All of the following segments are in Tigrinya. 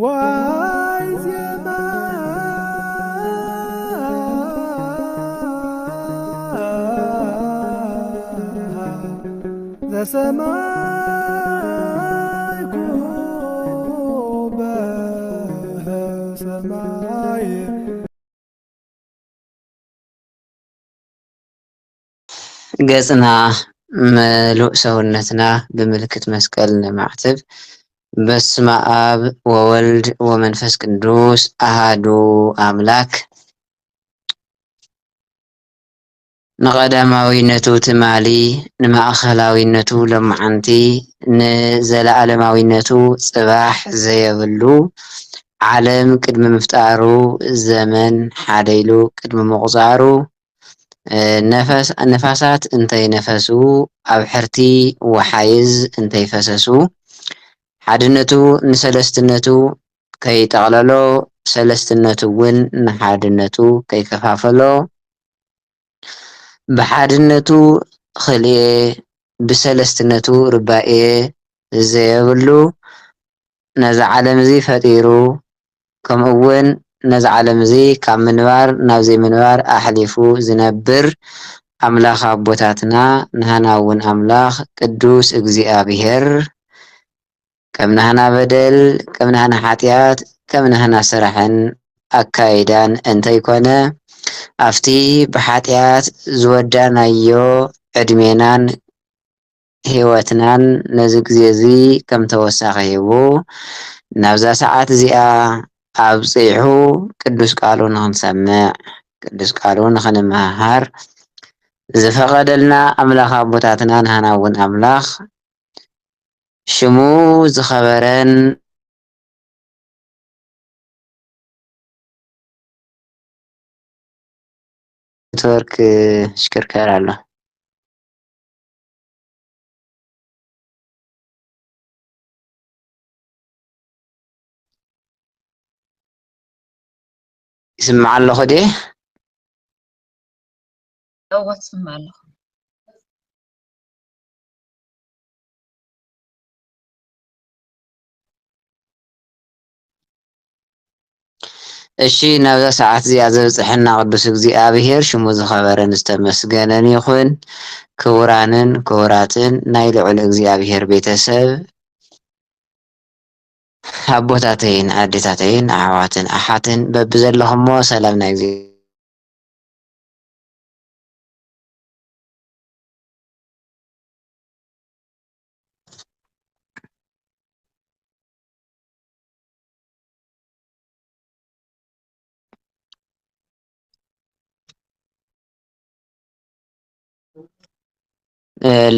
ዋይ ዜማ ዘሰማይ ኩበ ሰማይ ገጽና ምሉእ ሰውነትና ብምልክት መስቀል ነማዕትብ። በስመ አብ ወወልድ ወመንፈስ ቅዱስ አሃዱ አምላክ። ንቀዳማዊነቱ ትማሊ ንማእኸላዊነቱ ለማዓንቲ ንዘለዓለማዊነቱ ጽባሕ ዘየብሉ ዓለም ቅድሚ ምፍጣሩ ዘመን ሓደይሉ ቅድሚ ምቁፃሩ ነፋሳት እንተይነፈሱ ኣብ ሕርቲ ወሓይዝ እንተይፈሰሱ ሓድነቱ ንሰለስትነቱ ከይጠቕለሎ ሰለስትነቱ እውን ንሓድነቱ ከይከፋፈሎ ብሓድነቱ ክልኤ ብሰለስትነቱ ርባኤ ዘየብሉ ነዚ ዓለም እዚ ፈጢሩ ከምኡ እውን ነዚ ዓለም እዚ ካብ ምንባር ናብ ዘይምንባር ኣሕሊፉ ዝነብር ኣምላኽ ኣቦታትና ንህና እውን ኣምላኽ ቅዱስ እግዚኣብሔር ከም ንህና በደል ከም ንህና ሓጢኣት ከም ንህና ስራሕን ኣካይዳን እንተይኮነ ኣብቲ ብሓጢኣት ዝወዳናዮ ዕድሜናን ሂወትናን ነዚ ግዜ እዚ ከም ተወሳኺ ሂቡ ናብዛ ሰዓት እዚኣ ኣብፂሑ ቅዱስ ቃሉ ንክንሰምዕ ቅዱስ ቃሉ ንክንመሃር ዝፈቀደልና ኣምላኽ ኣቦታትና ንህና እውን ኣምላኽ ሽሙ ዝኸበረን ኔትወርክ ይሽክርከር ኣሎ። ይስማዕ ኣለኹ ድ ትስማዕ ኣለኹ። እሺ ናብዛ ሰዓት እዚኣ ዘብፅሐና ቅዱስ እግዚኣብሔር ሽሙ ዝኸበረን ዝተመስገነን ይኹን። ክቡራንን ክቡራትን ናይ ልዑል እግዚኣብሔር ቤተሰብ ኣቦታተይን ኣዴታተይን ኣሕዋትን ኣሓትን በቢ ዘለኹሞ ሰላም ናይ እግዚአብሔር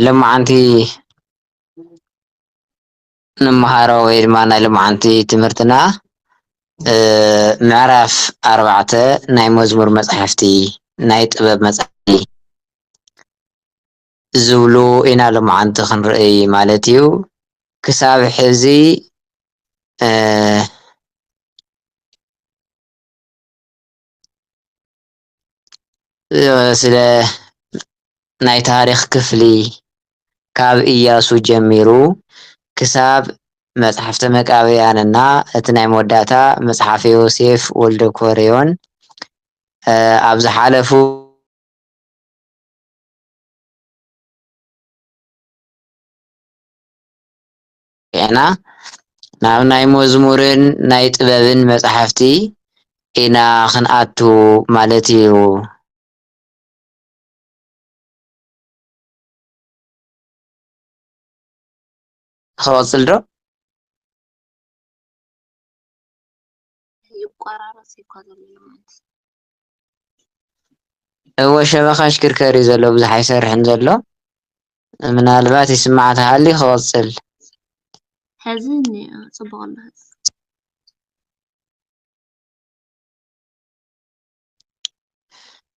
ልማዓንቲ ንምሃሮ ወይ ድማ ናይ ልማዓንቲ ትምህርትና ምዕራፍ 4 ናይ መዝሙር መፅሓፍቲ ናይ ጥበብ መፅሓፍቲ ዝብሉ ኢና ልማዓንቲ ክንርኢ ማለት እዩ። ክሳብ ሕዚ ስለ ናይ ታሪክ ክፍሊ ካብ ኢያሱ ጀሚሩ ክሳብ መፅሓፍተ መቃብያንና እቲ ናይ መወዳእታ መፅሓፈ ዮሴፍ ወልደ ኮርዮን ኣብ ዝሓለፉ ኢና ናብ ናይ መዝሙርን ናይ ጥበብን መፅሓፍቲ ኢና ክንኣቱ ማለት እዩ። ክወፅል ዶ ይቆራረፅ እኮ ዘሎ ማለት እወ ሸበኻ ሽክርከር እዩ ዘሎ ብዙሕ ኣይሰርሕን ዘሎ ምናልባት ይስማዕ ተሃሊ ክወፅል ሕዚ ፅቡቅ ኣሎ።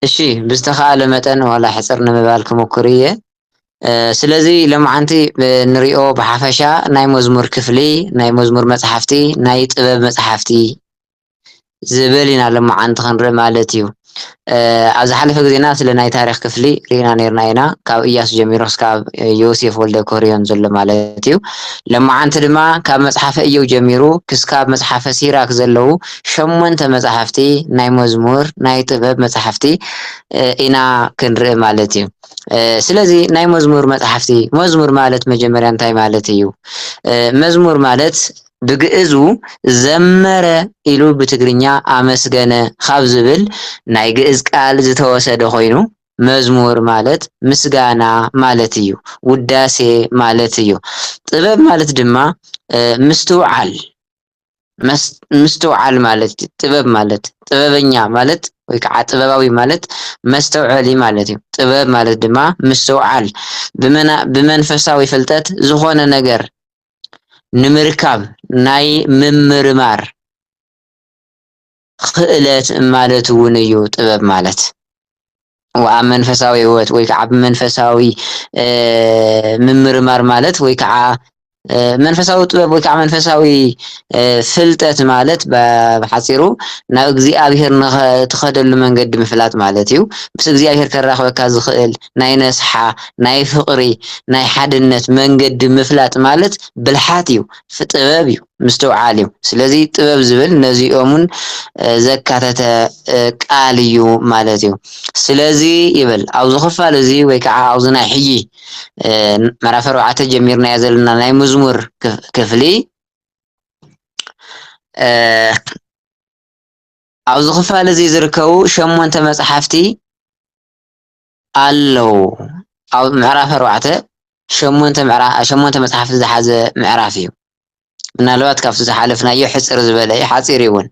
እሺ ብዝተኻእለ መጠን ዋላ ሕፅር ንምባል ክሞክር እየ። ስለዚ ሎማዓንቲ ንሪኦ ብሓፈሻ ናይ መዝሙር ክፍሊ ናይ መዝሙር መፅሓፍቲ ናይ ጥበብ መፅሓፍቲ ዝብል ኢና ሎማዓንቲ ክንርኢ ማለት እዩ። ኣብ ዝሓለፈ ግዜና ስለ ናይ ታሪክ ክፍሊ ሪኢና ነርና ኢና ካብ እያሱ ጀሚሩ ክሳብ ዮሴፍ ወልደ ኮርዮን ዘሎ ማለት እዩ ለማዓንቲ ድማ ካብ መጽሓፈ እየው ጀሚሩ ክስካብ መጽሓፈ ሲራክ ዘለው 8 መጽሓፍቲ ናይ መዝሙር ናይ ጥበብ መጽሓፍቲ ኢና ክንርኢ ማለት እዩ ስለዚ ናይ መዝሙር መጽሓፍቲ መዝሙር ማለት መጀመርያ እንታይ ማለት እዩ መዝሙር ማለት ብግዕዙ ዘመረ ኢሉ ብትግርኛ አመስገነ ካብ ዝብል ናይ ግዕዝ ቃል ዝተወሰደ ኮይኑ መዝሙር ማለት ምስጋና ማለት እዩ ውዳሴ ማለት እዩ ጥበብ ማለት ድማ ምስትውዓል ማለት ጥበብ ማለት ጥበበኛ ማለት ወይ ከዓ ጥበባዊ ማለት መስተውዓሊ ማለት እዩ ጥበብ ማለት ድማ ምስትውዓል ብመንፈሳዊ ፍልጠት ዝኾነ ነገር ንምርካብ ናይ ምምርማር ክእለት ማለት እውን እዩ ጥበብ ማለት ወአብ መንፈሳዊ ህይወት ወይ ከዓ መንፈሳዊ ምምርማር ማለት ወይ ከዓ መንፈሳዊ ጥበብ ወይ ከዓ መንፈሳዊ ፍልጠት ማለት በሐፂሩ ናብ እግዚአብሔር ንኸተኸደሉ መንገዲ ምፍላጥ ማለት እዩ ምስ እግዚአብሔር ከራኽበካ ዝኽእል ናይ ነስሓ ናይ ፍቕሪ ናይ ሓድነት መንገዲ ምፍላጥ ማለት ብልሓት እዩ ጥበብ እዩ ምስትውዓል እዩ ስለዚ ጥበብ ዝብል ነዚኦምን ዘካተተ ቃል እዩ ማለት እዩ ስለዚ ይብል ኣብዚ ክፋል እዚ ወይ ከዓ ኣብዚ ናይ ሕጂ ምዕራፍ 4 ጀሚርና ዘለና ናይ መዝሙር ክፍሊ ኣብዚ ክፋል እዚ ዝርከቡ 8 መጽሓፍቲ ኣለው ኣብ ምዕራፍ 4 8 መጽሓፍቲ ዝሓዘ ምዕራፍ እዩ ምናልባት ካብቲ ዝሓለፍናዮ ሕፅር ዝበለ ሓፂር ይውን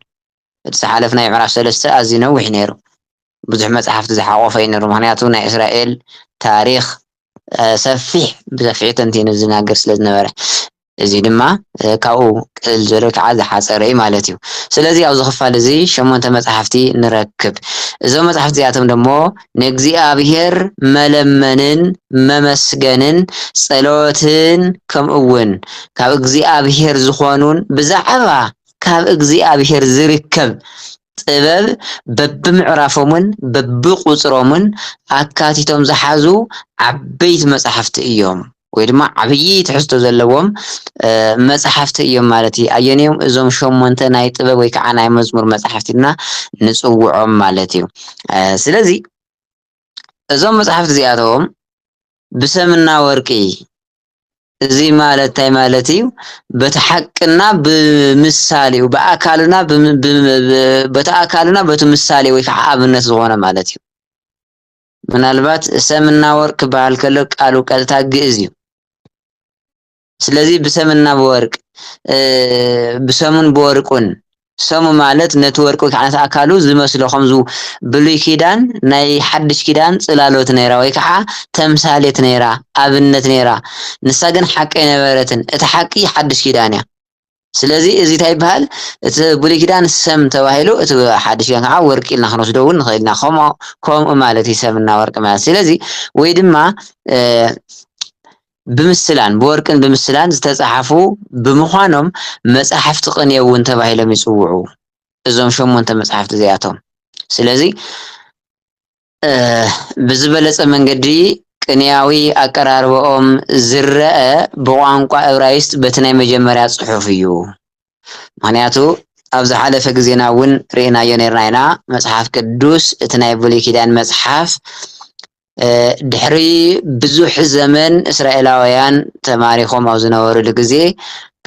እቲ ዝሓለፍናዮ ምዕራፍ 3 ኣዝዩ ነዊሕ ነይሩ ብዙሕ መጽሓፍቲ ዝሓቆፈ ነይሩ ምክንያቱ ናይ እስራኤል ታሪክ ሰፊሕ ብሰፊሕ ተንቲኑ ዝናገር ስለ ዝነበረ እዚ ድማ ካብኡ ቅልል ዝበለ ከዓ ዝሓፀረ ማለት እዩ ስለዚ ኣብዚ ክፋል እዚ 8 መጽሓፍቲ ንረክብ እዞም መጽሓፍቲ እዚኣቶም ደሞ ንእግዚአብሔር መለመንን መመስገንን ጸሎትን ከምኡውን ካብ እግዚአብሔር ዝኾኑን ብዛዕባ ካብ እግዚአብሔር ዝርከብ ጥበብ በብምዕራፎምን በብቁፅሮምን አካቲቶም ዝሓዙ ዓበይቲ መጽሓፍቲ እዮም ወይ ድማ ዓብይ ትሕዝቶ ዘለዎም መጽሓፍቲ እዮም ማለት እዩ አየኔም እዞም 8 ናይ ጥበብ ወይ ከዓ ናይ መዝሙር መጽሓፍቲና ንጽውዖም ማለት እዩ ስለዚ እዞም መጽሓፍቲ እዚኣቶም ብሰምና ወርቂ እዚ ማለት ታይ ማለት እዩ በተሐቅና በምሳሌው በአካልና በተአካልና በተምሳሌ ወይ ከዓ አብነት ዝኾነ ማለት እዩ ምናልባት ሰምና ወርቅ ባህል ከለ ቃሉ ቀጥታ ግዕዝ እዩ ስለዚህ ብሰምና በወርቅ ብሰሙን በወርቁን ሰሙ ማለት ነቲ ወርቅ ወይ ከዓ አካሉ ዝመስሎ ከምዙ ብሉይ ኪዳን ናይ ሓድሽ ኪዳን ጽላሎት ነይራ ወይ ከዓ ተምሳሌት ነይራ አብነት ነይራ ንሳ ግን ሓቂ ነበረትን እቲ ሓቂ ሓድሽ ኪዳን እያ ስለዚ እዚ ታይ ይባሃል እቲ ብሉይ ኪዳን ሰም ተባሂሉ እቲ ሓድሽ ኪዳን ከዓ ወርቂ ኢልና ክንወስዶ እውን ንኽእልና ከምኡ ማለት ይሰምና ወርቅ ማለት ስለዚ ወይ ድማ ብምስላን በወርቅን ብምስላን ዝተጻሕፉ ብምዃኖም መጽሐፍቲ ቅኔ እውን ተባሂሎም ይጽውዑ እዞም 8 መጽሐፍቲ እዚኣቶም ስለዚ ብዝበለጸ መንገዲ ቅኔያዊ አቀራርቦኦም ዝረአ በቋንቋ ዕብራይስጥ በቲ ናይ መጀመርያ ጽሑፍ እዩ ምክንያቱ ኣብ ዝሓለፈ ግዜና እውን ርኢናዮ ነርና ኢና መጽሓፍ ቅዱስ እቲ ናይ ብሉይ ኪዳን መጽሓፍ ድሕሪ ብዙሕ ዘመን እስራኤላውያን ተማሪኾም ኣብ ዝነበሩሉ ግዜ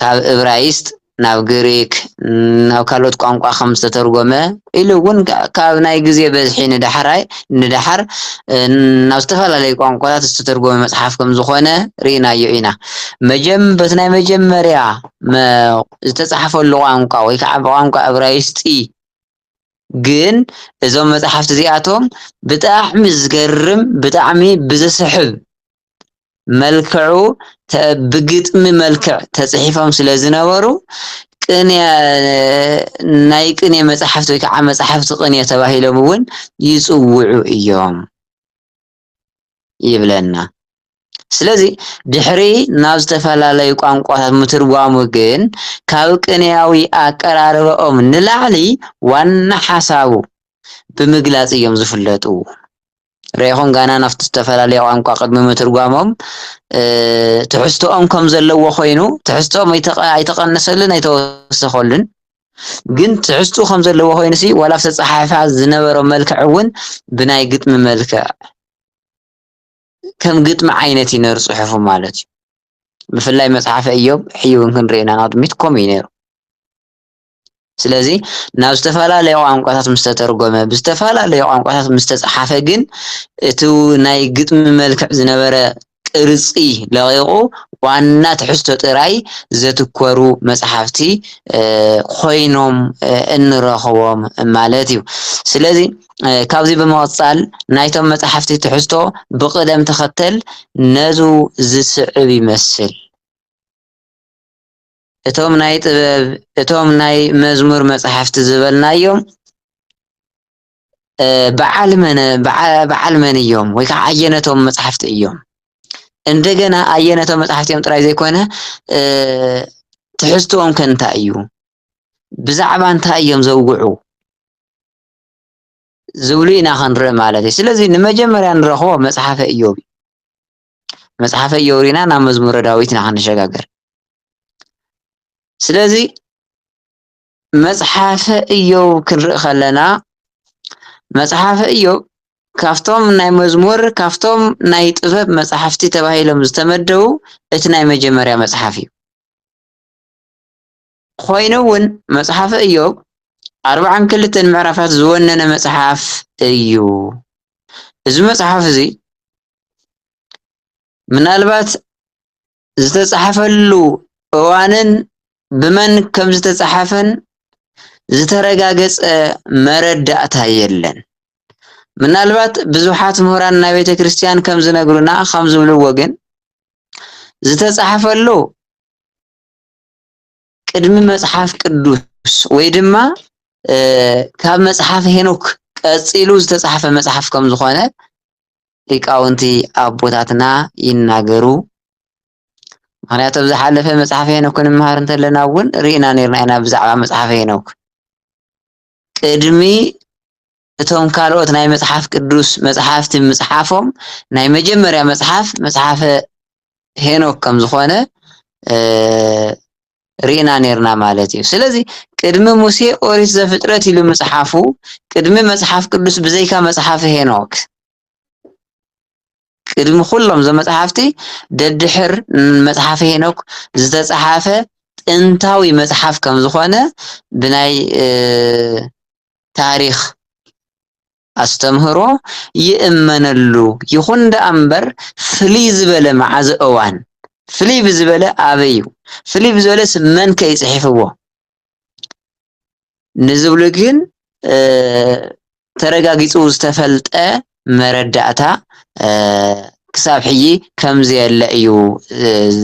ካብ ዕብራይስጥ ናብ ግሪክ ናብ ካልኦት ቋንቋ ከም ዝተተርጎመ ኢሉ እውን ካብ ናይ ግዜ በዝሒ ንዳሕር ናብ ዝተፈላለዩ ቋንቋታት ዝተተርጎመ መጽሓፍ ከም ዝኾነ ርኢናዮ ኢና በቲ ናይ መጀመርያ ዝተጻሕፈሉ ቋንቋ ወይ ከዓ ብቋንቋ ዕብራይስጢ ግን እዞም መጽሐፍቲ እዚኣቶም ብጣዕሚ ዝገርም ብጣዕሚ ብዘስሕብ መልክዑ ብግጥሚ መልክዕ ተጽሒፎም ስለ ዝነበሩ ቅኔ ናይ ቅኔ መጽሐፍቲ ወይ ከዓ መጽሐፍቲ ቅኔ ተባሂሎም እውን ይጽውዑ እዮም ይብለና ስለዚ ድሕሪ ናብ ዝተፈላለዩ ቋንቋታት ምትርጓሙ ግን ካብ ቅኔያዊ አቀራርቦኦም ንላዕሊ ዋና ሓሳቡ ብምግላጽ እዮም ዝፍለጡ ريخون غانا نفت استفلالي ቋንቋ ቅድሚ ምትርጓሞም ትሕዝቶኦም ከም ዘለዎ ኮይኑ ትሕዝቶኦም ኣይተቐነሰልን ኣይተወሰኸልን ግን ትሕዝቶ ከም ዘለዎ ኮይኑ ሲ ወላ ተጻሓፋ ዝነበሮ መልክዕ እውን ብናይ ግጥሚ መልክዕ ከም ግጥሚ ዓይነት ይነር ጽሑፉ ማለት እዩ ብፍላይ መጽሓፈ ኢዮብ ሕዩን ክንሪእና ናድሚት ኮም ይነሩ ስለዚህ ናብ ዝተፈላለዩ ቋንቋታት ምስተተርጎመ ብዝተፈላለዩ ቋንቋታት ምስተጻሓፈ ግን እቲ ናይ ግጥሚ መልክዕ ዝነበረ ቅርጺ ለቂቁ ዋና ትሕዝቶ ጥራይ ዘትኮሩ መጽሓፍቲ ኮይኖም እንረኽቦም ማለት እዩ ስለዚህ ካብዚ በመወጻል ናይቶም መጽሓፍቲ ትሕዝቶ ብቅደም ተኸተል ነዙ ዝስዕብ ይመስል እቶም ናይ ጥበብ እቶም ናይ መዝሙር መጽሐፍቲ ዝበልናዮም በዓል መን እዮም ወይ ከዓ አየነቶም መጽሐፍቲ እዮም እንደገና አየነቶም መጽሐፍቲ እዮም ጥራይ ዘይኮነ ትሕዝቶኦም ከንታ እዩ ብዛዕባ እንታይ እዮም ዘውግዑ ዝብሉ ኢና ክንርኢ ማለት እዩ ስለዚህ ንመጀመርያ ንረኽቦ መጽሓፈ ኢዮብ መጽሐፈ ኢዮብ ኢና ናብ መዝሙረ ዳዊት ኢና ክንሸጋገር ስለዚህ መጽሐፈ ኢዮብ ክንርኢ ከለና መጽሐፈ ኢዮብ ካፍቶም ናይ መዝሙር ካፍቶም ናይ ጥበብ መጽሐፍቲ ተባሂሎም ዝተመደቡ እቲ ናይ መጀመርያ መጽሐፍ እዩ ኮይኑውን መጽሐፈ ኢዮብ 42 ምዕራፋት ዝወነነ መጽሐፍ እዩ እዚ መጽሐፍ እዚ ምናልባት ዝተጻሕፈሉ እዋንን ብመን ከም ዝተጻሕፈን ዝተረጋገጸ መረዳእታ የለን ምናልባት ብዙሓት ምሁራን ናይ ቤተ ክርስቲያን ከም ዝነግሩና ከም ዝብልዎ ግን ዝተጻሕፈሉ ቅድሚ መጽሐፍ ቅዱስ ወይ ድማ ካብ መጽሐፍ ሄኖክ ቀጺሉ ዝተጻሕፈ መጽሐፍ ከም ዝኾነ ሊቃውንቲ አቦታትና ይናገሩ ምክንያቱ ዝሓለፈ መጽሐፍ ሄኖክ ንምሃር እንተለና እውን ሪእና ነርና ኢና ብዛዕባ መጽሐፍ ሄኖክ ቅድሚ እቶም ካልኦት ናይ መጽሐፍ ቅዱስ መጽሐፍቲ ምጽሓፎም ናይ መጀመርያ መጽሐፈ ሄኖክ ከም ዝኾነ ሪእና ነርና ማለት እዩ ስለዚህ ቅድሚ ሙሴ ኦሪት ዘፍጥረት ኢሉ መጽሐፉ ቅድሚ መጽሐፍ ቅዱስ ብዘይካ መጽሐፈ ሄኖክ ቅድሚ ኩሎም ዘመጽሐፍቲ ደድሕር መጽሐፈ ሄኖክ ዝተጻሕፈ ጥንታዊ መጽሐፍ ከም ዝኾነ ብናይ ታሪኽ አስተምህሮ ይእመነሉ ይኹን ደአምበር ፍልይ ዝበለ መዓዝ እዋን ፍልይ ብዝበለ አበዩ ፍልይ ብዝበለ ስመን ከይጽሕፍዎ ንዝብሉ ግን ተረጋጊጹ ዝተፈልጠ መረዳእታ ክሳብ ሕጂ ከምዚ የለ እዩ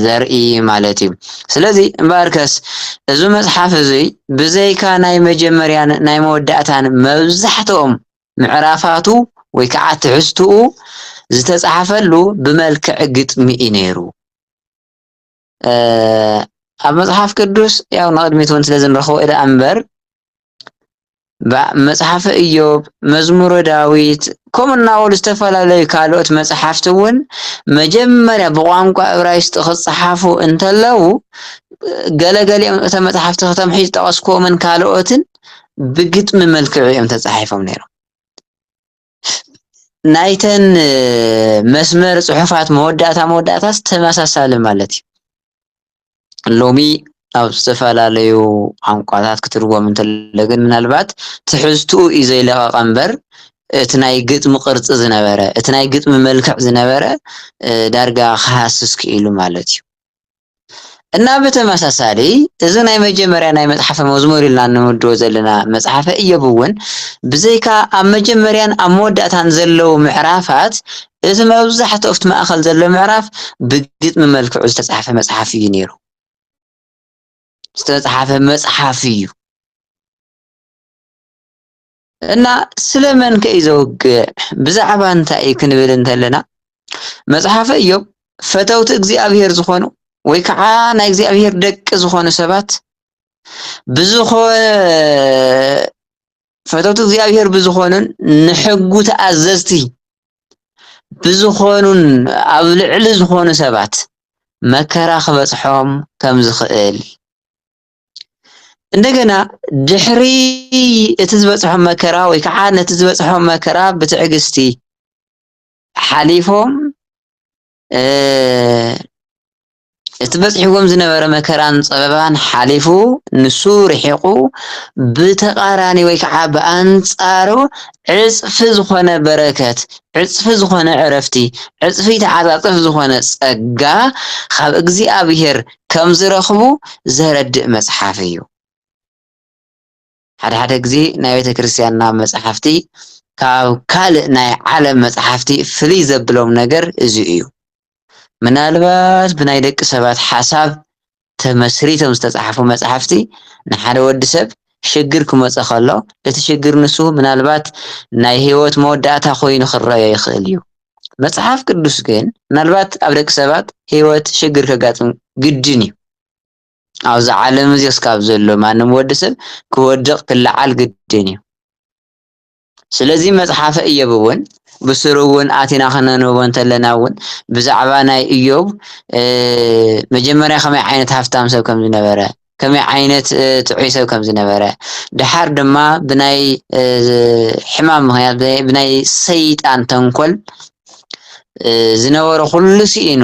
ዘርኢ ማለት እዩ ስለዚህ እምበርከስ እዚ መጽሐፍ እዚ ብዘይካ ናይ መጀመርያን ናይ መወዳእታን መብዛሕትኦም ምዕራፋቱ ወይ ከዓ ትሕዝትኡ ዝተጻሕፈሉ ብመልክዕ ግጥሚ እዩ ነይሩ ኣብ መጽሐፍ ቅዱስ ያው ንቅድሚት እውን ስለዝንረኽቦ ኢደ እምበር መጽሐፈ ኢዮብ መዝሙረ ዳዊት ከምናወሉ ዝተፈላለዩ ካልኦት መጽሐፍቲ እውን መጀመርያ ብቋንቋ ዕብራይስጥ ክጽሓፉ እንተለው ገለገሊኦም እቶም መጽሐፍቲ ከተም ሒዝ ጠቀስኮምን ካልኦትን ብግጥሚ መልክዕ እዮም ተጻሒፎም ነይሮም ናይተን መስመር ጽሑፋት መወዳእታስ ተመሳሳሊ ማለት እዩ ሎሚ ኣብ ዝተፈላለዩ ቋንቋታት ክትርጎም እንተለግን ምናልባት ትሕዝትኡ እዩ ዘይለቐቐ እምበር እቲ ናይ ግጥሚ ቅርጺ ዝነበረ እቲ ናይ ግጥሚ መልክዕ ዝነበረ ዳርጋ ክሃስስ ክኢሉ ማለት እዩ እና በተመሳሳሊ እዚ ናይ መጀመርያ ናይ መጽሐፈ መዝሙር ኢልና ንምድቦ ዘለና መጽሐፈ ኢዮብ እውን ብዘይካ ኣብ መጀመርያን ኣብ መወዳእታን ዘለው ምዕራፋት እቲ መብዛሕትኡ ኣብቲ ማእኸል ዘሎ ምዕራፍ ብግጥሚ መልክዑ ዝተጻሕፈ መጽሐፍ እዩ ነይሩ ዝተጻሕፈ መጽሐፍ እዩ እና ስለመን ከይ ዘውግዕ ብዛዕባ እንታይ ክንብል እንተለና መጽሐፈ ኢዮብ ፈተውቲ እግዚአብሔር ዝኾኑ ወይ ከዓ ናይ እግዚአብሔር ደቂ ዝኾኑ ሰባት ብዝኾነ ፈተውቲ እግዚአብሔር ብዝኾኑን ንሕጉ ተኣዘዝቲ ብዝኾኑን ኣብ ልዕሊ ዝኾኑ ሰባት መከራ ክበፅሖም ከም ዝኽእል እንደገና ድሕሪ እቲ ዝበፅሖም መከራ ወይ ከዓ ነቲ ዝበፅሖም መከራ ብትዕግስቲ ሓሊፎም እቲ በፅሒዎም ዝነበረ መከራን ፀበባን ሓሊፉ ንሱ ርሒቁ ብተቃራኒ ወይ ከዓ ብኣንፃሩ ዕፅፊ ዝኾነ በረከት ዕፅፊ ዝኾነ ዕረፍቲ ዕፅፊ ተዓፃፅፍ ዝኾነ ፀጋ ካብ እግዚኣብሔር ከም ዝረኽቡ ዘረድእ መፅሓፍ እዩ። ሓደ ሓደ ግዜ ናይ ቤተ ክርስቲያንና መፅሓፍቲ ካብ ካልእ ናይ ዓለም መፅሓፍቲ ፍልይ ዘብሎም ነገር እዚ እዩ። ምናልባት ብናይ ደቂ ሰባት ሓሳብ ተመስሪቶም ዝተፃሕፉ መፅሓፍቲ ንሓደ ወዲ ሰብ ሽግር ክመፅእ ከሎ እቲ ሽግር ንሱ ምናልባት ናይ ሂወት መወዳእታ ኮይኑ ክረአዮ ይኽእል እዩ። መፅሓፍ ቅዱስ ግን ምናልባት ኣብ ደቂ ሰባት ሂወት ሽግር ከጋጥም ግድን እዩ። ኣብዚ ዓለም እዚ እስካብ ዘሎ ማንም ወዲ ሰብ ክወድቕ ክለዓል ግድን እዩ። ስለዚ መፅሓፈ ኢዮብ እውን ብስሩ እውን ኣቲና ክነንብቦ እንተለና እውን ብዛዕባ ናይ ኢዮብ መጀመርያ ከመይ ዓይነት ሃፍታም ሰብ ከም ዝነበረ ከመይ ዓይነት ጥዑይ ሰብ ከም ዝነበረ ድሓር ድማ ብናይ ሕማም ምክንያት ብናይ ሰይጣን ተንኮል ዝነበረ ኩሉ ስኢኑ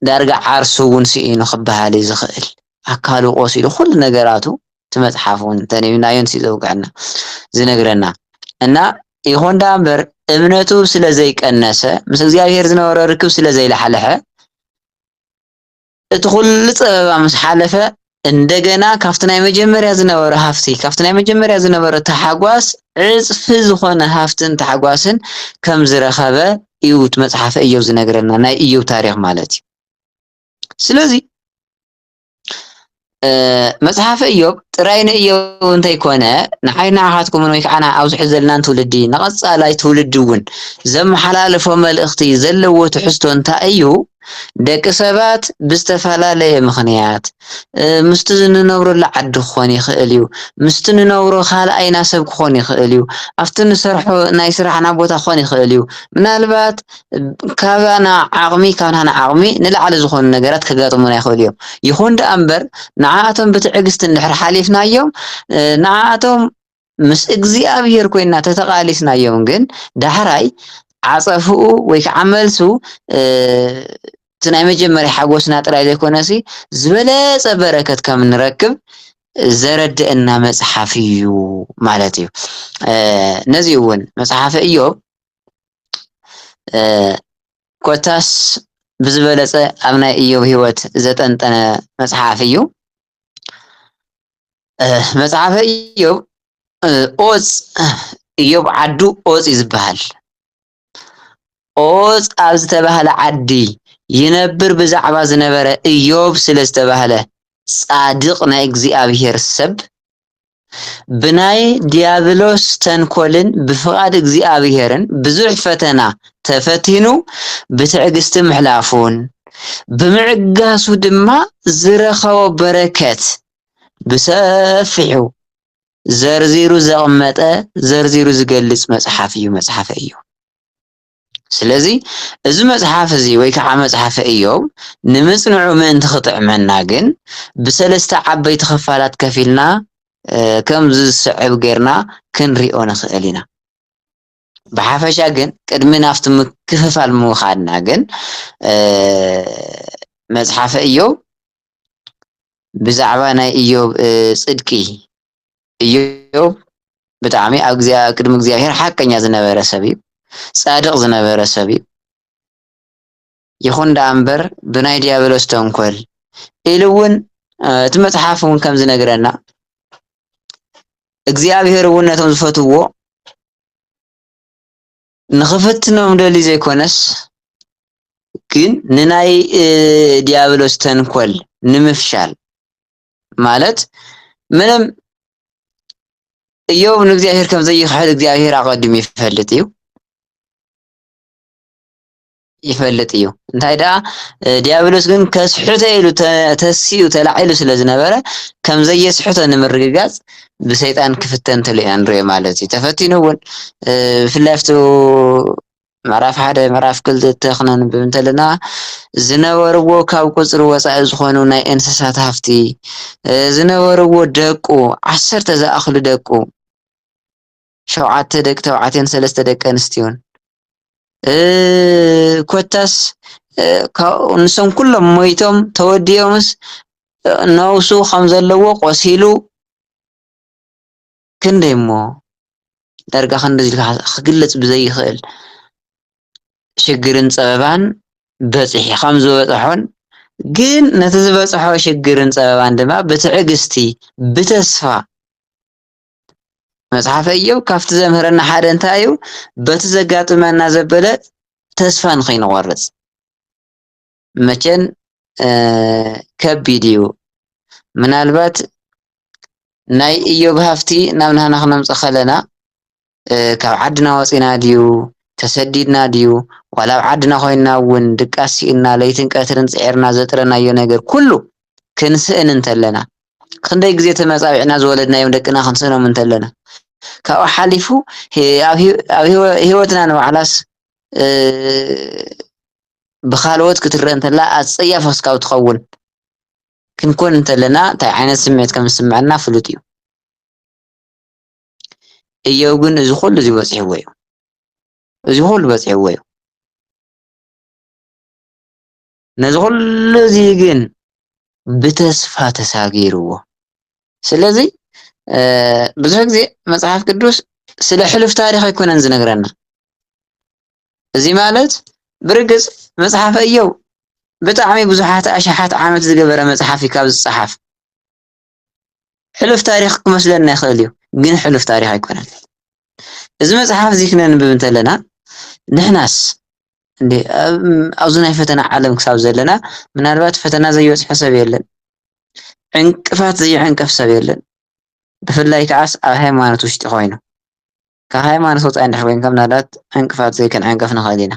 ዳርጋ ዓርሱ እውን ስኢኑ ክበሃል እዩ ዝኽእል ኣካሉ ቆሲሉ ኩሉ ነገራቱ እቲ መፅሓፍ እውን ተንቢብናዮን ዘውግዐና ዝነግረና እና ይኹን ዳ እምበር እምነቱ ስለ ዘይቀነሰ ምስ እግዚኣብሔር ዝነበረ ርክብ ስለ ዘይለሓለሐ እቲ ኩሉ ፀበባ ምስ ሓለፈ እንደገና ካብቲ ናይ መጀመርያ ዝነበረ ሃፍቲ ካብቲ ናይ መጀመርያ ዝነበረ ተሓጓስ ዕፅፊ ዝኾነ ሃፍትን ተሓጓስን ከም ዝረኸበ እዩ እቲ መፅሓፈ ኢዮብ ዝነግረና ናይ ኢዮብ ታሪክ ማለት እዩ። ስለዚ መፅሓፈ ኢዮብ ጥራይ ንኢዮብ እንተይኮነ ንዓይና ንዓኻትኩምን ወይ ከዓ ኣብዚ ሕዚ ዘለና ትውልዲ ንቐፃላይ ትውልዲ እውን ዘመሓላልፎ መልእኽቲ ዘለዎ ትሕዝቶ እንታይ እዩ? ደቂ ሰባት ብዝተፈላለየ ምክንያት ምስቲ ዝንነብረሉ ዓዲ ክኾን ይኽእል እዩ፣ ምስቲ ንነብሮ ካልኣይና ሰብ ክኾን ይኽእል እዩ፣ ኣብቲ ንሰርሖ ናይ ስራሕና ቦታ ክኾን ይኽእል እዩ። ምናልባት ካብና ዓቕሚ ንላዕሊ ዝኾኑ ነገራት ከጋጥሙና ይኽእል እዮም። ይኹን ዳ እምበር ንዓኣቶም ብትዕግስቲ እንድሕር ሓሊፍናዮም ንዓኣቶም ምስ እግዚኣብሔር ኮይና ተተቃሊስናዮም ግን ዳሕራይ ዓፀፍኡ ወይ ከዓ መልሱ እቲ ናይ መጀመርያ ሓጎስና ጥራይ ዘይኮነሲ ዝበለፀ በረከት ከም ንረክብ ዘረድአና መፅሓፍ እዩ ማለት እዩ። ነዚ እውን መፅሓፈ ኢዮብ ኮታስ ብዝበለፀ ኣብ ናይ ኢዮብ ሂወት ዘጠንጠነ መፅሓፍ እዩ። መፅሓፈ ኢዮብ ኦፅ ኢዮብ ዓዱ ኦፅ እዩ ዝበሃል። ኦፅ ኣብ ዝተባህለ ዓዲ ይነብር ብዛዕባ ዝነበረ ኢዮብ ስለ ዝተባህለ ጻድቕ ናይ እግዚኣብሔር ሰብ ብናይ ዲያብሎስ ተንኮልን ብፍቃድ እግዚኣብሔርን ብዙሕ ፈተና ተፈቲኑ ብትዕግስቲ ምሕላፉን ብምዕጋሱ ድማ ዝረኸቦ በረከት ብሰፊሑ ዘርዚሩ ዘቕመጠ ዘርዚሩ ዝገልጽ መጽሓፍ እዩ መጽሓፈ ኢዮብ። ስለዚ እዚ መጽሓፍ እዚ ወይ ከዓ መጽሓፈ ኢዮብ ንምጽንዑ ምእንቲ ክጥዕመና ግን ብሰለስተ ዓበይቲ ክፋላት ከፊልና ከም ዝስዕብ ጌርና ክንሪኦ ንኽእል ኢና። ብሓፈሻ ግን ቅድሚ ናፍቲ ምክፍፋል ምኻድና ግን መጽሓፈ ኢዮብ ብዛዕባ ናይ ኢዮብ ጽድቂ ኢዮብ ብጣዕሚ ኣብ ቅድሚ እግዚኣብሔር ሓቀኛ ዝነበረ ሰብ እዩ፣ ጻድቕ ዝነበረ ሰብ እዩ። ይኹን ዳ እምበር ብናይ ዲያብሎስ ተንኮል ኢሉ እውን እቲ መጽሓፍ እውን ከም ዝነግረና እግዚኣብሔር እውን ነቶም ዝፈትዎ ንኽፍትኖም ደልዩ ዘይኮነስ ግን ንናይ ዲያብሎስ ተንኮል ንምፍሻል ማለት ምንም ኢዮብ ንእግዚኣብሔር ከም ዘይክሕድ እግዚኣብሔር ኣቐዲሙ ይፈልጥ እዩ። يفلጥ እዩ እንታይ ደኣ ዲያብሎስ ግን ከስሕተ ኢሉ ተሲኡ ተላዒሉ ስለ ዝነበረ ከም ዘየስሕቶ ንምርግጋጽ ብሰይጣን ክፍተን ተልእና ንሪኦ ማለት እዩ ተፈቲኑ እውን ብፍላይ ኣብቲ ምዕራፍ 1 ምዕራፍ 2 ክነንብብ እንተለና ዝነበርዎ ካብ ቁፅሪ ወፃኢ ዝኾኑ ናይ እንስሳት ሃፍቲ ዝነበርዎ ደቁ 10 ዝኣኽሉ ደቁ 7 ደቂ ተባዕትዮን 3 ደቂ ኣንስትዮን ኮታስ ንሶም ኩሎም ሞይቶም ተወዲኦምስ ነብሱ ከም ዘለዎ ቆሲሉ ክንደይ እሞ ዳርጋ ክንደይ ክግለጽ ብዘይኽእል ሽግርን ፀበባን በፂሒ ከም ዝበፅሖን ግን ነቲ ዝበፅሖ ሽግርን ፀበባን ድማ ብትዕግስቲ ብተስፋ መጽሓፈ ኢዮብ ካብቲ ዘምህረና ሓደ እንታይ እዩ በቲ ዘጋጥመና ዘበለ ተስፋ ንኸይንቆርጽ መቸን ከቢድ እዩ ምናልባት ናይ ኢዮብ ሃፍቲ ናብ ንሕና ክነምፅእ ከለና ካብ ዓድና ወፂና ድዩ ተሰዲድና ድዩ ዋላ ኣብ ዓድና ኮይንና እውን ድቃሲእና ለይትን ቀትርን ፅዒርና ዘጥረናዮ ነገር ኩሉ ክንስእን እንተለና ክንደይ ግዜ ተመጻቢዕና ዝወለድናዮም ደቅና ክንስእኖም እንተለና ካብኡ ሓሊፉ ኣብ ሂወትና ንባዕላስ ብኻልኦት ክትረአ እንተላ ኣፀያፍ ክስካብ ትኸውን ክንኮን እንተለና እንታይ ዓይነት ስምዒት ከም ዝስምዐና ፍሉጥ እዩ ኢዮብ ግን እዚ ኩሉ እዚ በፂሕዎ እዩ እዚ ኩሉ በፂሕዎ እዩ ነዚ ኩሉ እዚ ግን ብተስፋ ተሳጊርዎ ስለዚ ብዙሕ ግዜ መጽሓፍ ቅዱስ ስለ ሕሉፍ ታሪክ ኣይኮነን ዝነግረና እዚ ማለት ብርግጽ መጽሓፈ ኢዮብ ብጣዕሚ ብዙሓት ኣሽሓት ዓመት ዝገበረ መጽሓፍ እዩ ካብ ዝፀሓፍ ሕሉፍ ታሪክ ክመስለና ይኽእል እዩ ግን ሕሉፍ ታሪክ ኣይኮነን እዚ መጽሓፍ እዚ ክነንብብ እንተለና ንሕናስ እንዴ ኣብዚ ናይ ፈተና ዓለም ክሳብ ዘለና ምናልባት ፈተና ዘይበፅሖ ሰብ የለን ዕንቅፋት ዘይዕንቀፍ ሰብ የለን ብፍላይ ከዓስ ኣብ ሃይማኖት ውሽጢ ኮይኑ ካብ ሃይማኖት ወፃኢ እንድሕር ኮይንካ ምናልባት ዕንቅፋት ዘይከንዕንቀፍ ንኽእል ኢና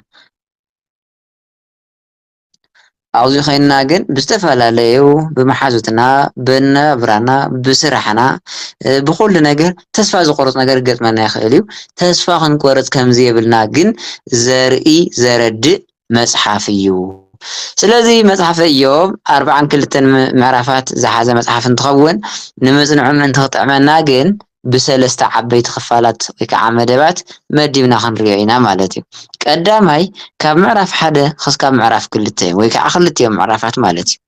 ኣብዚ ኮይንና ግን ብዝተፈላለዩ ብመሓዙትና ብነብራና ብስራሕና ብኩሉ ነገር ተስፋ ዝቆርፅ ነገር ገጥመና ይኽእል እዩ ተስፋ ክንቆርፅ ከምዚ የብልና ግን ዘርኢ ዘረድእ መጽሓፍ እዩ ስለዚ መጽሓፈ ኢዮብ 42 ምዕራፋት ዝሓዘ መጽሓፍ እንትኸውን ንምጽንዑ ምእንቲ ክጥዕመና ግን ብሰለስተ ዓበይቲ ክፋላት ወይ ከዓ መደባት መዲብና ክንሪኦ ኢና ማለት እዩ ቀዳማይ ካብ ምዕራፍ 1 ክሳብ ምዕራፍ 2 ወይ ከዓ ክልቲኦም ምዕራፋት ማለት እዩ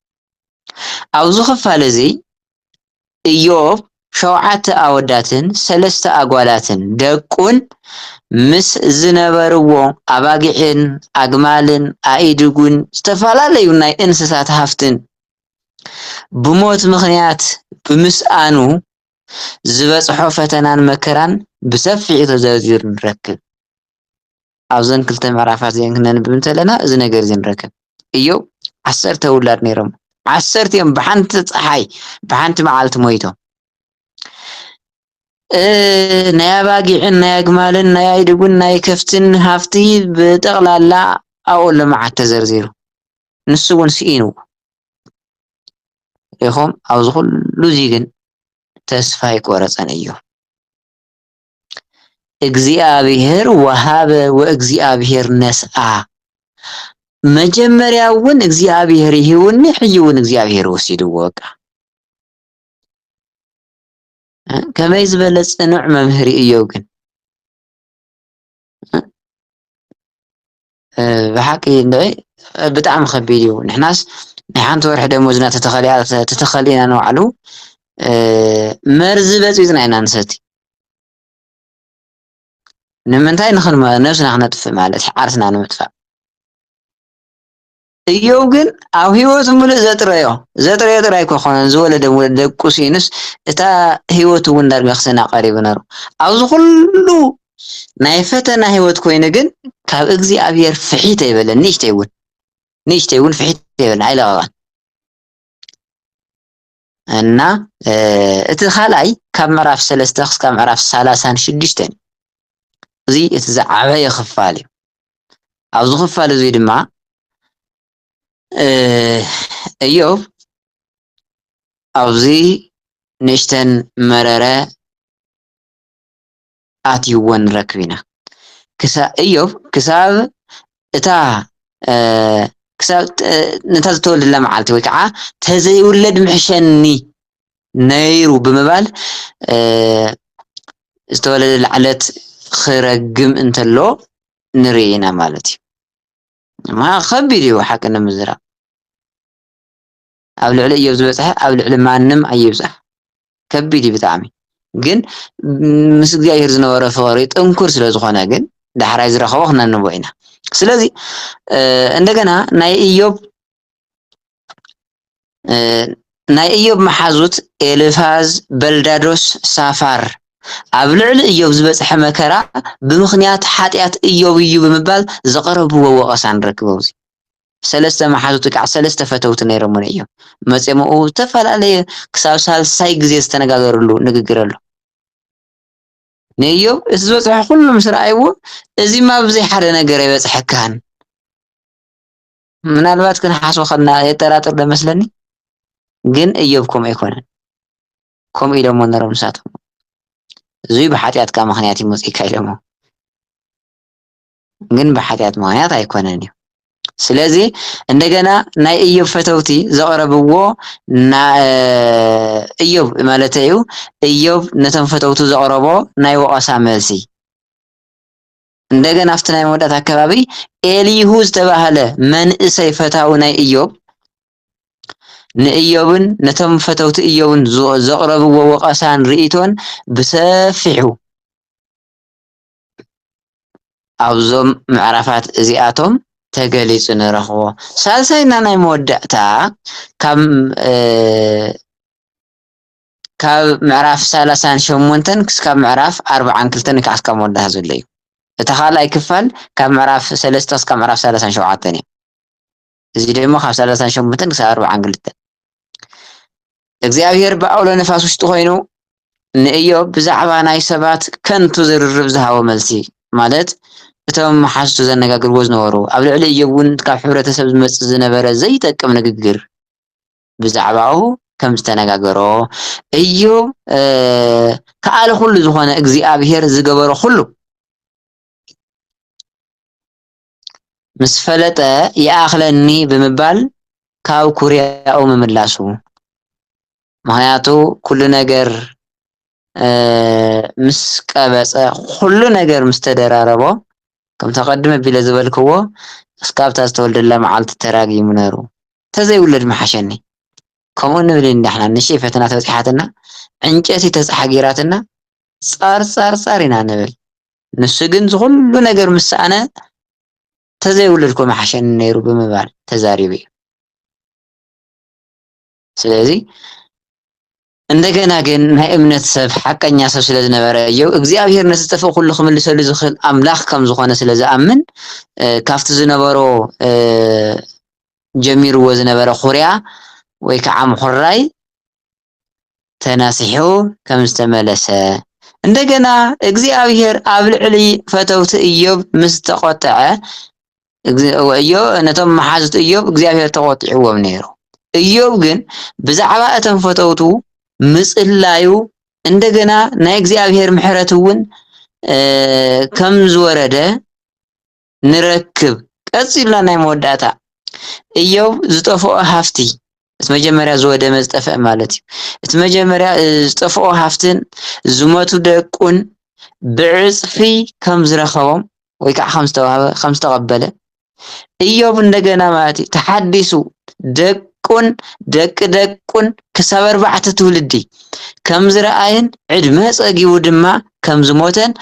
ኣብዚ ክፋል እዚ ኢዮብ 7 ኣወዳትን 3 ኣጓላትን ደቁን ምስ ዝነበርዎ ኣባጊዕን ኣግማልን ኣኢድጉን ዝተፈላለዩ ናይ እንስሳት ሃፍትን ብሞት ምኽንያት ብምስኣኑ ዝበፅሖ ፈተናን መከራን ብሰፊሑ ተዘርዚሩ ንረክብ ኣብዘን 2 ምዕራፋት እዚአን ክነንብብ እንተለና እዚ ነገር እዚ ንረክብ ኢዮብ 10 ውላድ ነይሮም 10 እዮም ብሓንቲ ፀሓይ ብሓንቲ መዓልቲ ሞይቶም ናይ ኣባጊዕን ናይ ኣግማልን ናይ ኣኢድጉን ናይ ከፍትን ሃፍቲ ብጠቕላላ ኣብኡ ልምዓት ተዘርዚሩ ንሱ እውን ስኢኑ ኢኹም ኣብዚ ኩሉ እዚ ግን ተስፋ ኣይቆረፀን እዩ እግዚአብሔር ወሃበ ወእግዚአብሔር ነስአ መጀመሪያ እውን እግዚአብሔር ይሁን ሕጂ እውን እግዚአብሔር ወሲድዎ በቃ ከመይ ዝበለ ጽኑዕ መምህር ኢዮብ ግን ብሓቂ ብጣዕሚ ከቢድ እዩ ንሕናስ ናይ ሓንቲ ወርሒ ደሞዝና ተተኸሊና ንባዕሉ መርዚ በፂፅና ኢና ንሰቲ ንምንታይ ነብስና ክነጥፍእ ማለት ዓርስና ንምጥፋእ ኢዮብ ግን ኣብ ሂወቱ ሙሉእ ዘጥረዮ ጥራይ ክኾነን ዝወለደ ደቁ ሲንስ እታ ሂወቱ እውን ዳርጋ ክሰና ቀሪቡ ነይሩ ኣብዚ ኩሉ ናይ ፈተና ሂወት ኮይኑ ግን ካብ እግዚአብሔር ፍሒት ኣይበለን ንእሽተይ እውን ፍሒት ኣይበለን ኣይለቐቐን እና እቲ ካልኣይ ካብ ምዕራፍ 3 ክሳብ ምዕራፍ 36 እዚ እቲ ዝዓበየ ክፋል እዩ ኣብ ዝኽፋል እዚ ድማ ኢዮብ ኣብዚ ንእሽተን መረረ ኣትይዎ ንረክብ ኢና ኢዮብ ክሳብ እታ ነታ ዝተወለደላ መዓልቲ ወይ ከዓ ተዘይውለድ ምሕሸኒ ነይሩ ብምባል ዝተወለደ ላዕለት ክረግም እንተሎ ንርኢ ኢና ማለት እዩ ማ ከቢድ እዩ ሓቂ ንምዝራብ ኣብ ልዕሊ ኢዮብ ዝበፅሐ ኣብ ልዕሊ ማንም ኣይብፅሕ ከቢድ እዩ ብጣዕሚ ግን ምስ እግዚኣብሔር ዝነበረ ፍቅሪ ጥንኩር ስለ ዝኾነ ግን ዳሕራይ ዝረኸቦ ክነንቦ ኢና ስለዚ እንደገና ናይ ኢዮብ መሓዙት ኤልፋዝ በልዳዶስ ሳፋር ኣብ ልዕሊ ኢዮብ ዝበፅሐ መከራ ብምኽንያት ሓጢኣት ኢዮብ እዩ ብምባል ዘቐረብዎ ወቐሳ ንረክቦ እዚ ሰለስተ መሓዙት ከዓ ሰለስተ ፈተውቲ ነይሮም እዮም መፅምኡ ዝተፈላለየ ክሳብ ሳልሳይ ግዜ ዝተነጋገርሉ ንግግር ኣሎ ንኢዮብ እቲ ዝበፅሐ ኩሉ ምስ ረኣይዎ እዚማ ብዘይ ሓደ ነገር ኣይበፅሐካን ምናልባት ክንሓስቦ ከለና የጠራጥር ዶ መስለኒ ግን ኢዮብ ከምኡ ኣይኮነን ከምኡ ኢሎሞ ነይሮም ንሳቶም እዙይ ብሓጢኣትካ ምክንያት እዩ መፂካ ኢሎሞ ግን ብሓጢኣት ምክንያት ኣይኮነን እዩ ስለዚ እንደገና ናይ ኢዮብ ፈተውቲ ዘቕረብዎ ኢዮብ ማለት እዩ ኢዮብ ነቶም ፈተውቱ ዘቕረቦ ናይ ወቐሳ መልሲ እንደገና ኣብቲ ናይ መወዳእታ ኣከባቢ ኤሊሁ ዝተባሃለ መንእሰይ ፈታዊ ናይ ኢዮብ ንኢዮብን ነቶም ፈተውቲ ኢዮብን ዘቕረብዎ ወቐሳን ርእቶን ብሰፊሑ ኣብዞም ምዕራፋት እዚኣቶም ተገሊጹ ንረኽቦ ሳልሳይና ናይ መወዳእታ ካብ ምዕራፍ 38 ክሳብ ምዕራፍ 42 ንከዓ ክሳብ መወዳእታ ዘሎ እዩ እቲ ካልኣይ ክፋል ካብ ምዕራፍ 3 ክሳብ ምዕራፍ 37 እዩ እዚ ድማ ካብ 38 ክሳብ 42 እግዚአብሔር በአውሎ ነፋስ ውሽጢ ኮይኑ ንኢዮብ ብዛዕባ ናይ ሰባት ከንቱ ዝርርብ ዝሃቦ መልሲ ማለት እቶም መሓዝቱ ዘነጋግርዎ ዝነበሩ ኣብ ልዕሊ ኢዮብ እውን ካብ ሕብረተሰብ ዝመፅእ ዝነበረ ዘይጠቅም ንግግር ብዛዕባኡ ከም ዝተነጋገሮ ኢዮብ ከኣለ ኩሉ ዝኾነ እግዚአብሔር ዝገበሮ ኩሉ ምስ ፈለጠ ይኣኽለኒ ብምባል ካብ ኩርያኡ ምምላሱ ምክንያቱ ኩሉ ነገር ምስ ቀበፀ ኩሉ ነገር ምስ ተደራረቦ ከም ተቀድመ ቢለ ዝበልክዎ እስካብታ ዝተወልደላ መዓልቲ ተራጊሙ ነይሩ ተዘይውለድ መሓሸኒ ከምኡ ንብል እንዳሕና ንእሽተይ ፈተና ተበፂሓትና ዕንጨይቲ ተፀሓጊራትና ፃር ኢና ንብል ንሱ ግን ዝኩሉ ነገር ምሳኣነ ተዘይውለድኮ መሓሸኒ ነይሩ ብምባል ተዛሪቡ እዩ ስለዚ እንደገና ግን ናይ እምነት ሰብ ሓቀኛ ሰብ ስለ ዝነበረ እዩ እግዚአብሔር ነቲ ዝጠፍእ ኩሉ ክምልሰሉ ዝኽእል ኣምላኽ ከም ዝኾነ ስለ ዝኣምን ካብቲ ዝነበሮ ጀሚርዎ ዝነበረ ኩርያ ወይ ከዓ ምኹራይ ተናሲሑ ከም ዝተመለሰ እንደገና እግዚአብሔር ኣብ ልዕሊ ፈተውቲ ኢዮብ ምስ ተቆጥዐ ነቶም መሓዙት ኢዮብ እግዚአብሔር ተቆጢዕዎም ነይሩ ኢዮብ ግን ብዛዕባ እቶም ፈተውቱ ምጽላዩ እንደገና ናይ እግዚአብሔር ምሕረት እውን ከም ዝወረደ ንረክብ ቀጽልና ናይ መወዳእታ ኢዮብ ዝጠፍኦ ሃፍቲ እቲ መጀመርያ ዝወደመ ዝጠፍእ ማለት እዩ እቲ መጀመርያ ዝጠፍኦ ሃፍትን ዝሞቱ ደቁን ብዕጽፊ ከም ዝረኸቦም ወይ ከዓ ከም ዝተቀበለ ኢዮብ እንደገና ማለት እዩ ተሓዲሱ ደቁን ደቁን ክሳብ 4 ትውልዲ ከም ዝረአይን ዕድመ ፀጊቡ ድማ ከም ዝሞተን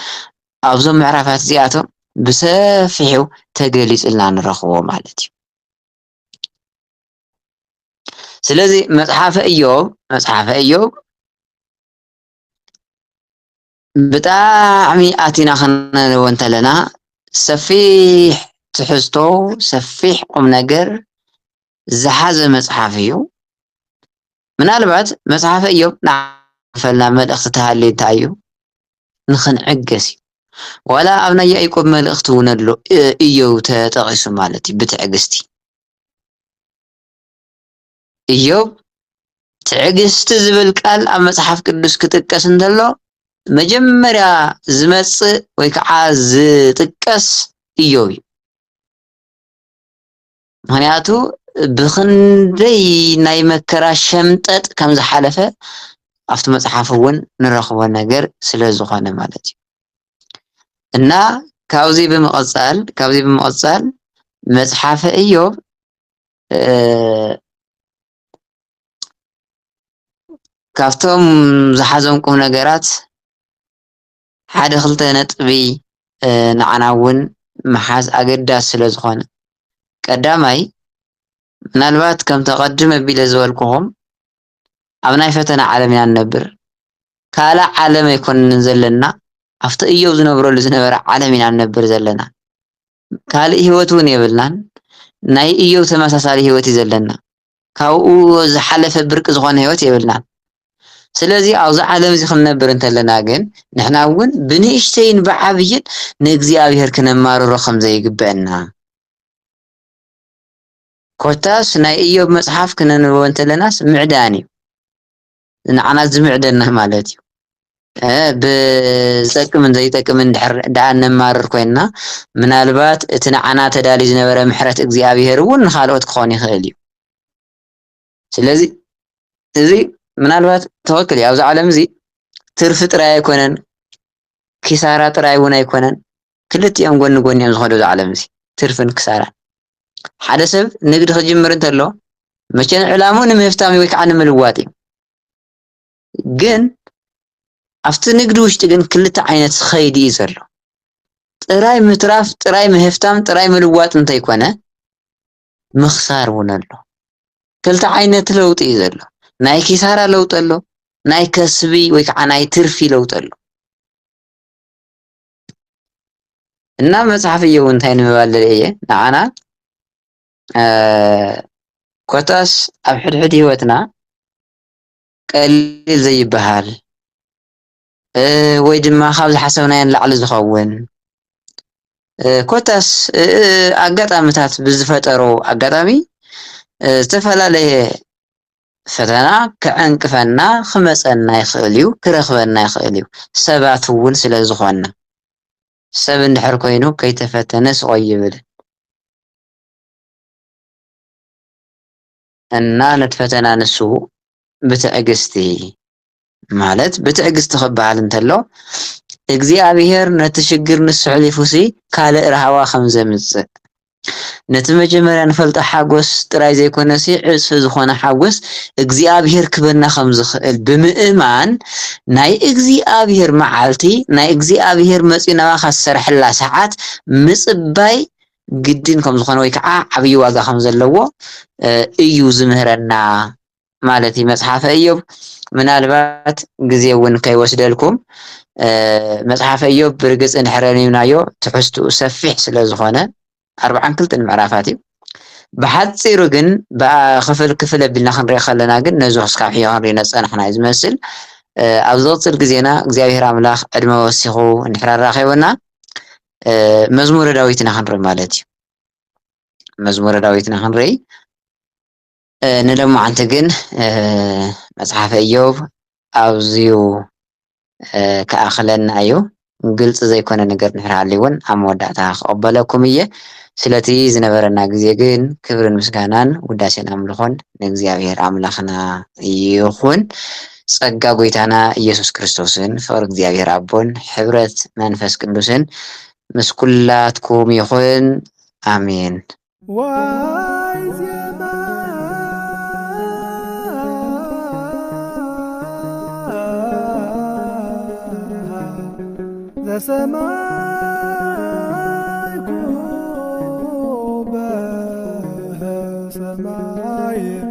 ኣብዞም ምዕራፋት እዚኣቶም ብሰፊሑ ተገሊጽልና ንረኽቦ ማለት እዩ ስለዚ መጽሓፈ ኢዮብ ብጣዕሚ ኣቲና ክነንብቦ እንተለና ሰፊሕ ትሕዝቶ ሰፊሕ ቁም ነገር ዝሓዘ መጽሓፍ እዩ ምናልባት መጽሓፈ ኢዮብ ንፈልና መልእኽቲ ተሃልዩ እንታይ እዩ ንኽንዕገስ ولا أبنا يعقوب ملأخت ونلو إيو تتغيس مالتي بتعجستي إيو تعجست زبل قال أما صحف قدس كتكس ندلو مجمريا زمص ወይ ከዓ ዝጥቀስ ኢዮብ ምክንያቱ ብክንደይ ናይ መከራ ሸምጠጥ ከም ዝሓለፈ ኣብቲ መጽሓፍ እውን ንረኽቦ ነገር ስለ ዝኾነ ማለት እዩ እና ካብዚ ብመቐጻል መጽሓፈ ኢዮብ ካብቶም ዝሓዞም ቁም ነገራት ሓደ ክልተ ነጥቢ ንዓና እውን መሓዝ ኣገዳሲ ስለ ዝኾነ ቀዳማይ ምናልባት ከም ተቐድመ ኣቢለ ዝበልኩኹም ኣብ ናይ ፈተና ዓለም ኢና ንነብር ካልእ ዓለም ኣይኮነን ዘለና ኣብቲ ኢዮብ ዝነብረሉ ዝነበረ ዓለም ኢና ንነብር ዘለና ካልእ ህይወት እውን የብልናን ናይ ኢዮብ ተመሳሳሊ ህይወት እዩ ዘለና ካብኡ ዝሓለፈ ብርቂ ዝኾነ ህይወት የብልናን ስለዚ ኣብዚ ዓለም እዚ ክንነብር እንተለና ግን ንሕና እውን ብንእሽተይን ብዓብይን ንእግዚኣብሔር ክነማርሮ ከም ዘይግበአና ኮታስ ናይ ኢዮብ መጽሓፍ ክነንብቦ እንተለናስ ምዕዳን እዩ ንዓና ዝምዕደና ማለት እዩ ብዝጠቅምን ዘይጠቅምን ዳኣ ነማርር ኮይና ምናልባት እቲ ንዓና ተዳልዩ ዝነበረ ምሕረት እግዚኣብሔር እውን ንኻልኦት ክኾን ይኽእል እዩ ስለዚ እዚ ምናልባት ተወክል እዩ ኣብዚ ዓለም እዚ ትርፊ ጥራይ ኣይኮነን ኪሳራ ጥራይ እውን ኣይኮነን ክልቲኦም ጎኒ ጎኒ እዮም ዝኸዱ ኣብዚ ዓለም እዚ ትርፍን ክሳራን ሓደ ሰብ ንግዲ ክጅምር እንተሎ መቸን ዕላምኡ ንምህፍታም ወይ ከዓ ንምልዋጥ እዩ ግን ኣብቲ ንግዲ ውሽጢ ግን ክልተ ዓይነት ኸይዲ እዩ ዘሎ ጥራይ ምትራፍ ጥራይ ምህፍታም ጥራይ ምልዋጥ እንተይኮነ ምኽሳር እውን ኣሎ ክልተ ዓይነት ለውጢ እዩ ዘሎ ናይ ኪሳራ ለውጥ ኣሎ ናይ ከስቢ ወይ ከዓ ናይ ትርፊ ለውጥ ኣሎ እና መጽሓፍ ኢዮብ እንታይ ንበባለለ እየ ንዓና ኮታስ ኣብ ሕድሕድ ህይወትና ቀሊል ዘይበሃል ወይ ድማ ካብ ዝሓሰብናዮን ላዕሊ ዝኸውን ኮታስ ኣጋጣሚታት ብዝፈጠሮ ኣጋጣሚ ዝተፈላለየ ፈተና ከዕንቅፈና ክመፀና ይኽእል እዩ ክረኽበና ይኽእል እዩ ሰባት እውን ስለ ዝኾንና ሰብ እንድሕር ኮይኑ ከይተፈተነ ስቆይ ይብል እና ነቲ ፈተና ንሱ ብትዕግስቲ ማለት ብትዕግስቲ ክበሃል እንተሎ እግዚኣብሔር ነቲ ሽግር ንሱ ሕሊፉሲ ካልእ ረሃዋ ከም ዘምፅእ ነቲ መጀመርያ ንፈልጦ ሓጎስ ጥራይ ዘይኮነሲ ዕፅፊ ዝኾነ ሓጎስ እግዚኣብሔር ክበና ከም ዝኽእል ብምእማን ናይ እግዚኣብሔር መዓልቲ ናይ እግዚኣብሔር መፂኡ ናባኻ ዝሰርሐላ ሰዓት ምፅባይ ግድን ከም ዝኾነ ወይ ከዓ ዓብይ ዋጋ ከም ዘለዎ እዩ ዝምህረና ማለት እዩ መጽሓፈ ኢዮብ ምናልባት ግዜ እውን ከይወስደልኩም መጽሓፈ ኢዮብ ብርግጽ እንሕረንዩናዮ ትሕዝትኡ ሰፊሕ ስለ ዝኾነ 42 ምዕራፋት እዩ ብሓፂሩ ግን ብክፍል ክፍል ኣቢልና ክንሪኦ ከለና ግን ነዚ ክስካብ ሕዮ ክንሪኦ ነፀናሕና እዩ ዝመስል ኣብ ዝቕፅል ግዜና እግዚኣብሔር ኣምላኽ ዕድመ ወሲኹ እንድሕር ኣራኺቡና መዝሙረ ዳዊት ኢና ክንርኢ ማለት እዩ መዝሙረ ዳዊት ኢና ክንርኢ ንሎማዓንቲ ግን መጽሓፈ ኢዮብ ኣዝዩ ከኣኽለና እዩ ግልጽ ዘይኮነ ነገር ንሕር ሃልይውን ኣብ መወዳእታ ክቕበለኩም እየ ስለቲ ዝነበረና ግዜ ግን ክብርን ምስጋናን ውዳሴን ኣምልኾን ንእግዚኣብሔር ኣምላኽና ይኹን ጸጋ ጎይታና ኢየሱስ ክርስቶስን ፍቅሪ እግዚአብሔር አቦን ሕብረት መንፈስ ቅዱስን ምስ ኩላትኩም ይኹን አሜን። ሰማይ